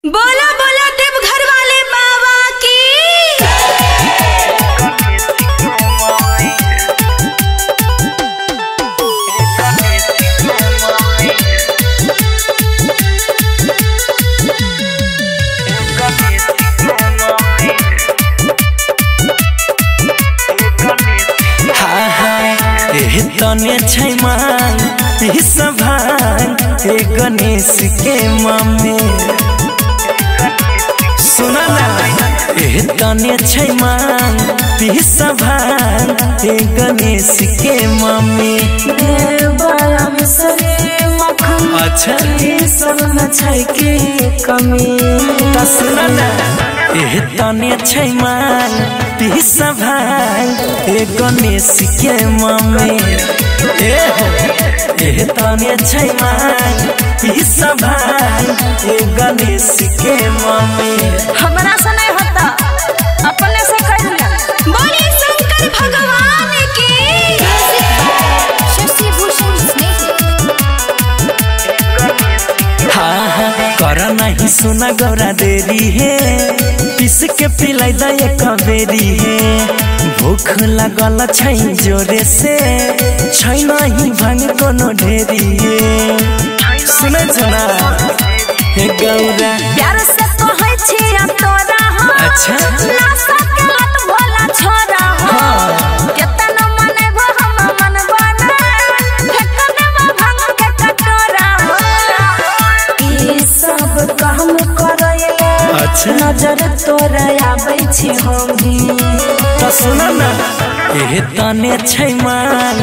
बोला बोला देवघर वाले बाबा की। तने छै मांग भांग गणेश के मम्मी सुना ना तने छै मांग भांग गणेश के मम्मी अच्छा के कमी सुना ना तने छै मांग भांग गणेश के मम्मी तने छै मांग भांग गणेश के मम्मी हमरा से नहीं होता अपने से कर लिया। बोले शंकर भगवान की। शशि भूषण हाँ कर नहीं सुना गौरा देरी है पिस के पिलाई दा एक बेरी है भूख लगल छै जोरे से छै नहीं भांग कोनो ढेरी है सुने जना हे गौरा प्यार से कहै छी तोरा हो अच्छा ना सकलत भोला छोरा हो केतना मनैबो हम मनबना फेकनेवा भांग के कटोरा हो ई सब काम करैले अच्छा नजर तोरा आबै छी हम भी तो सुना ना तने छै मांग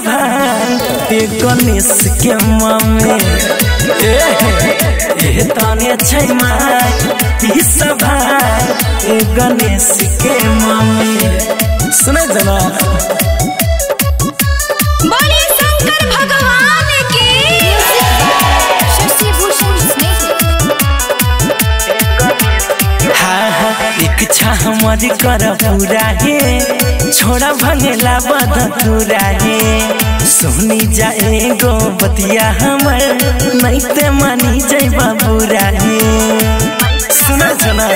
भांग गणेश के मम्मी तने छै मांग भांग गणेश के मम्मी सुने जना बोले शंकर भगवान की। शशि भूषण इच्छा हमारी कर पूरा है छोड़ा भंगेला बधुरा है सुनी जाए गो बतिया हमर नहीं ते मानी जाए बाबूरा है सुना सुना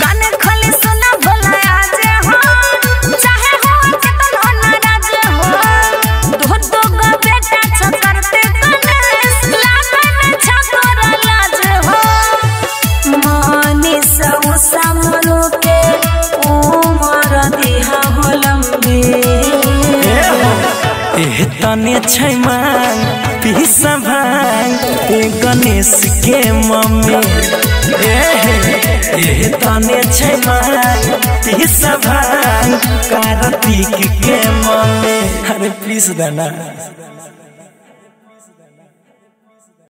गाने खोले सुना भोला आज हो चाहे हो केतन नाराज हो दो दो गो बेटा छ करते गणेश लागन छ तोरा लाज हो माने सब सामनो के उमर दिहा हो लंबी तने छै मांग भांग गणेश के मम्मी तने छै मांग भांग कार्तिक के मम्मी अरे प्लीज दाना।